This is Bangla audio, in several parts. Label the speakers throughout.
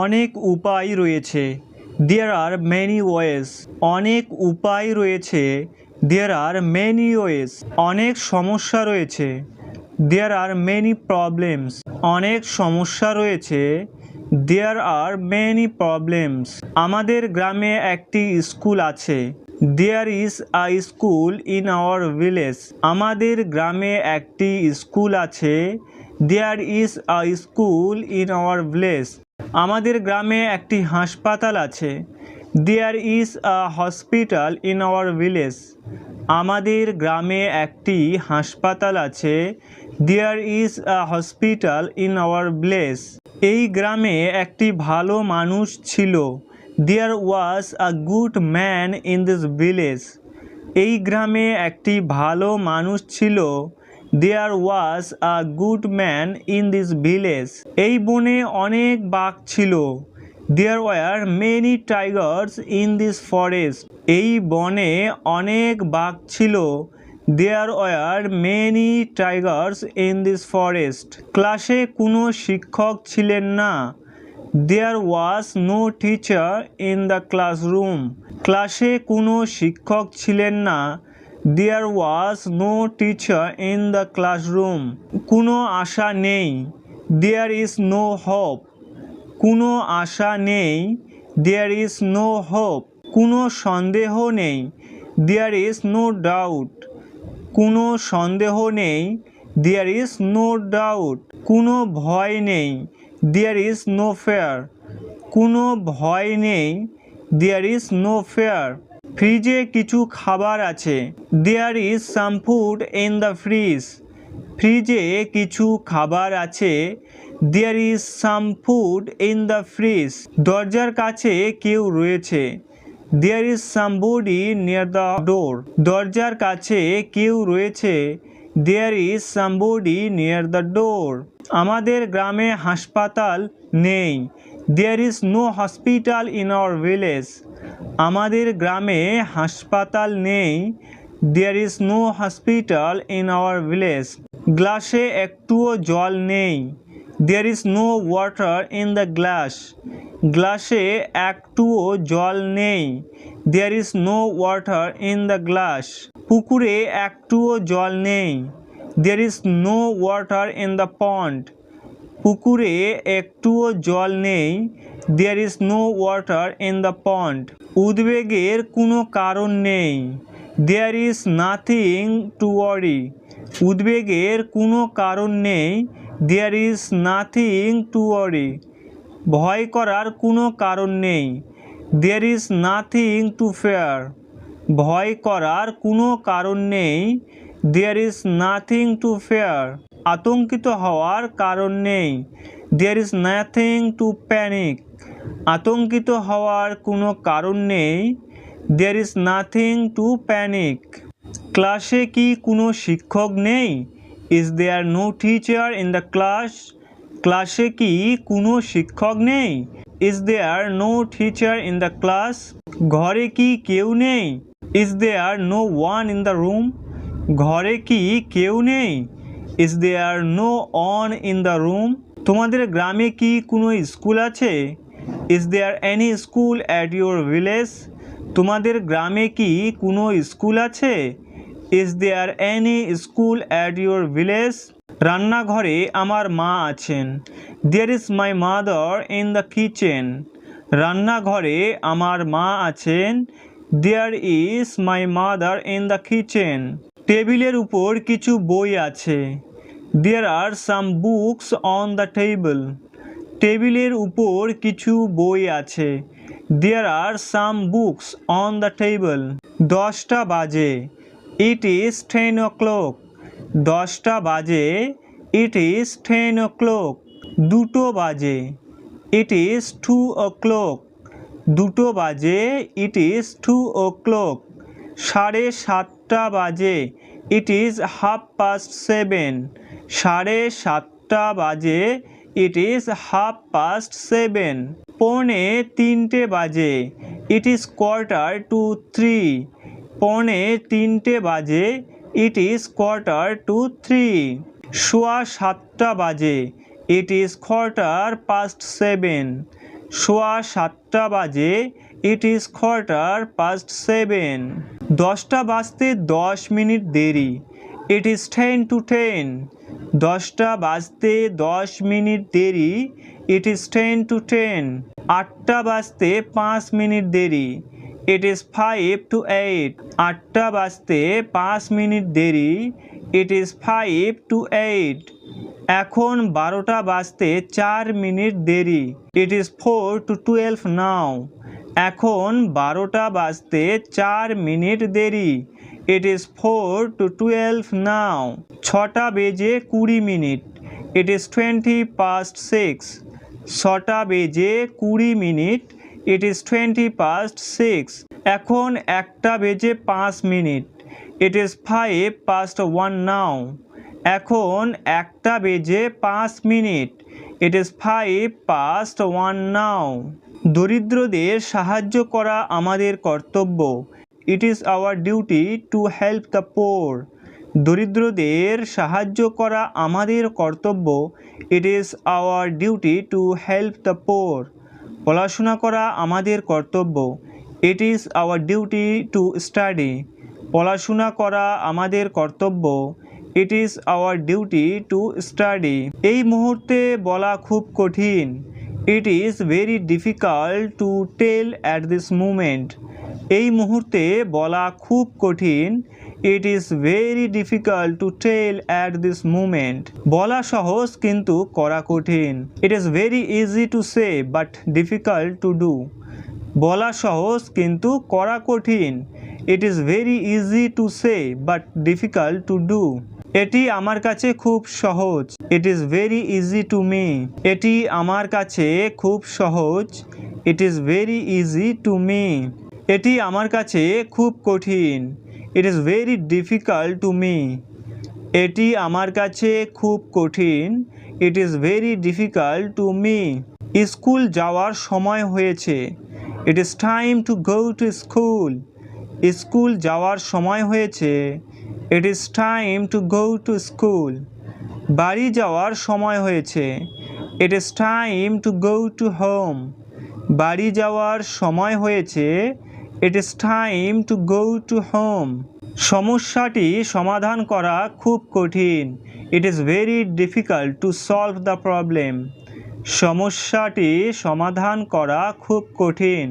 Speaker 1: অনেক উপায় রয়েছে। There are many ways. অনেক উপায় রয়েছে। There are many ways. অনেক সমস্যা রয়েছে। There are many problems. অনেক সমস্যা রয়েছে। There are many problems. আমাদের গ্রামে একটি স্কুল আছে। There is a school in our village. আমাদের গ্রামে একটি স্কুল আছে। There is a school in our village. আমাদের গ্রামে একটি হাসপাতাল আছে। There is a hospital in our village. আমাদের গ্রামে একটি হাসপাতাল আছে। There is a hospital in our village. এই গ্রামে একটি ভালো মানুষ ছিল। There was a good man in this village. এই গ্রামে একটি ভালো মানুষ ছিল। There was a good man in this village. এই বনে অনেক বাঘ ছিল। There were many tigers in this forest. এই বনে অনেক বাঘ ছিল। There were many tigers in this forest. ক্লাসে কোনো শিক্ষক ছিলেন না। There was no teacher in the classroom. ক্লাসে কোনো শিক্ষক ছিলেন না। There was no teacher in the classroom. কোনো আশা নেই। There is no hope. কোনো আশা নেই। There is no hope. কোনো সন্দেহ নেই। There is no doubt. কোনো সন্দেহ নেই। There is no doubt. কোনো ভয় নেই। There is no fear. কোনো ভয় নেই। There is no fear. ফ্রিজে কিছু খাবার আছে। There is some food in the fridge. ফ্রিজে কিছু খাবার আছে। There is some food in the fridge. দরজার কাছে কেউ রয়েছে। There is somebody near the door. দরজার কাছে কেউ রয়েছে। There is somebody near the door. আমাদের গ্রামে হাসপাতাল নেই। There is no hospital in our village. আমাদের গ্রামে হাসপাতাল নেই। There is no hospital in our village. গ্লাসে একটুও জল নেই। There is no water in the glass. গ্লাসে একটুও জল নেই। There is no water in the glass. পুকুরে একটুও জল নেই। There is no water in the pond. পুকুরে একটুও জল নেই। There is no water in the pond. উদ্বেগের কোনো কারণ নেই। There is nothing to worry. উদ্বেগের কোনো কারণ নেই। There is nothing to worry. ভয় করার কোনো কারণ নেই। There is nothing to fear. ভয় করার কোনো কারণ নেই। There is nothing to fear. আতঙ্কিত হওয়ার কারণ নেই। There is nothing to panic. আতঙ্কিত হওয়ার কোনো কারণ নেই। There is nothing to panic. ক্লাসে কি কোনো শিক্ষক নেই? Is there no teacher in the class? ক্লাসে কি কোনো শিক্ষক নেই? Is there no teacher in the class? ঘরে কি কেউ নেই? Is there no one in the room? ঘরে কি কেউ নেই? Is there no one in the room? তোমাদের গ্রামে কি কোনো স্কুল আছে? Is there any school at your village? তোমাদের গ্রামে কি কোনো স্কুল আছে? Is there any school at your village? রান্নাঘরে আমার মা আছেন। There is my mother in the kitchen. রান্নাঘরে আমার মা আছেন। There is my mother in the kitchen. টেবিলের উপর কিছু বই আছে। There are some books on the table. টেবিলের উপর কিছু বই আছে। There are some books on the table. 10টা বাজে। It is 10 o'clock. 10টা বাজে। It is 10 o'clock. 2টো বাজে। It is 2 o'clock. 2টো বাজে। It is 2 o'clock. 7:30 বাজে। It is 7:30. 7:30 বাজে। It is 7:30. 2:45 বাজে। It is 2:45. 2:45 বাজে। It is 2:45. 7:15 বাজে। It is 7:15. সোয়া 7টা বাজে, ইট ইজ 7:15। 10টা বাজতে 10 মিনিট দেরি, ইট ইজ 10:10। 10টা বাজতে 10 মিনিট দেরি, ইট ইজ 10:10। 8টা বাজতে 5 মিনিট দেরি, ইট ইজ 5:08। 8টা বাজতে 5 মিনিট দেরি, ইট ইজ 5:08। এখন 12টা বাজতে 4 মিনিট দেরি, ইট ইজ 4:12 নাও। এখন 12টা বাজতে 4 মিনিট দেরি, ইট ইজ 4:12 নাও। 6টা বেজে 20 মিনিট, ইট ইজ 6:20। 6টা বেজে 20 মিনিট, ইট ইজ 6:20। এখন 1টা বেজে 5 মিনিট, ইট ইজ 1:05 নাও। এখন 1টা বেজে 5 মিনিট, ইট ইজ 1:05 নাও। দরিদ্রদের সাহায্য করা আমাদের কর্তব্য, it is our duty to help the poor. দরিদ্রদের সাহায্য করা আমাদের কর্তব্য, it is our duty to help the poor. পড়াশোনা করা আমাদের কর্তব্য, it is our duty to study. পড়াশোনা করা আমাদের কর্তব্য, it is our duty to study. এই মুহূর্তে বলা খুব কঠিন, it is very difficult to tell at this moment. এই মুহূর্তে বলা খুব কঠিন, it is very difficult to tell at this moment. বলা সহজ কিন্তু করা কঠিন, it is very easy to say but difficult to do. বলা সহজ কিন্তু করা কঠিন, it is very easy to say but difficult to do. এটি আমার কাছে খুব সহজ, it is very easy to me. এটি আমার কাছে খুব সহজ, it is very easy to me. এটি আমার কাছে খুব কঠিন, it is very difficult to me. এটি আমার কাছে খুব কঠিন, it is very difficult to me. School যাওয়ার সময় হয়েছে, it is time to go to school. School যাওয়ার সময় হয়েছে, it is time to go to school. বাড়ি যাওয়ার সময় হয়েছে, it is time to go to home. বাড়ি যাওয়ার সময় হয়েছে, it is time to go to home. সমস্যাটি সমাধান করা খুব কঠিন, it is very difficult to solve the problem. সমস্যাটি সমাধান করা খুব কঠিন,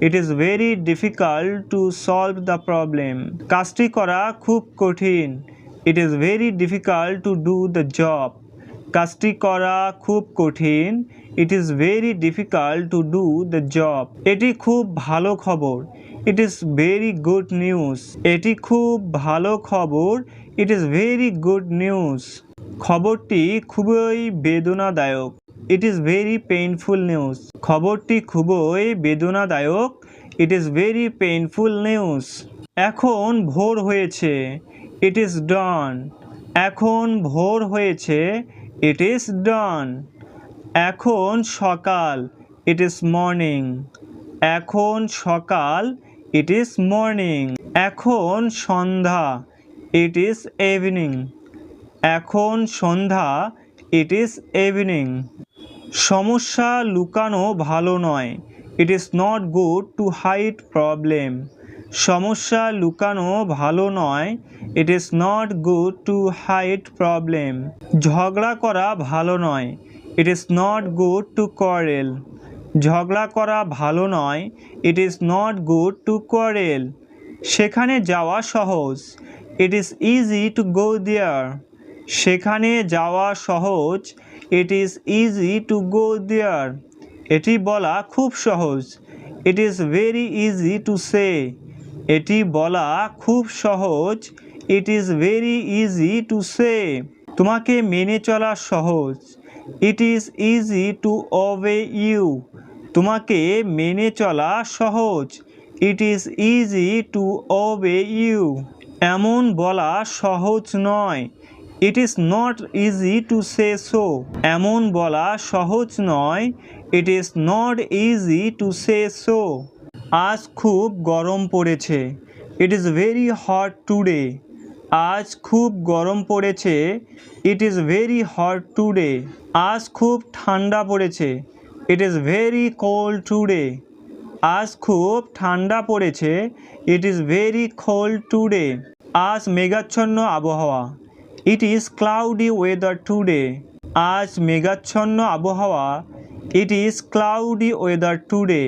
Speaker 1: it is very difficult to solve the problem. কাজটি করা খুব কঠিন, it is very difficult to do the job. কাজটি করা খুব কঠিন, it is very difficult to do the job. এটি খুব ভালো খবর, ইট ইজ ভেরি গুড নিউজ। এটি খুব ভালো খবর, ইট ইজ ভেরি গুড নিউজ। খবরটি খুবই বেদনাদায়ক, ইট ইজ ভেরি পেইনফুল নিউজ। খবরটি খুবই বেদনাদায়ক, ইট ইজ ভেরি পেইনফুল নিউজ। এখন ভোর হয়েছে, ইট ইজ ডন। এখন ভোর হয়েছে, ইট ইজ ডন। এখন সকাল, ইট ইজ মর্নিং। এখন সকাল, ইট ইজ মর্নিং। এখন সন্ধ্যা, ইট ইজ ইভিনিং। এখন সন্ধ্যা, ইট ইজ ইভিনিং। সমস্যা লুকানো ভালো নয়, it is not good to hide problem. সমস্যা লুকানো ভালো নয়, it is not good to hide problem. ঝগড়া করা ভালো নয়, it is not good to quarrel. ঝগড়া করা ভালো নয়, it is not good to quarrel. সেখানে যাওয়া সহজ, it is easy to go there. সেখানে যাওয়া সহজ, it is easy to go there. এটি বলা খুব সহজ, it is very easy to সে। এটি বলা খুব সহজ, it is very easy to say. তোমাকে মেনে চলা সহজ, it is easy to obey you. তোমাকে মেনে চলা সহজ, it is easy to obey you. এমন বলা সহজ নয়, it is not easy to say so. এমন বলা সহজ নয়, it is not easy to say so. আজ খুব গরম পড়েছে, it is very hot today. আজ খুব গরম পড়েছে, it is very hot today. আজ খুব ঠান্ডা পড়েছে, it is very cold today. আজ খুব ঠান্ডা পড়েছে। It is very cold today. আজ মেঘাচ্ছন্ন আবহাওয়া। It is cloudy weather today. আজ মেঘাচ্ছন্ন আবহাওয়া। It is cloudy weather today.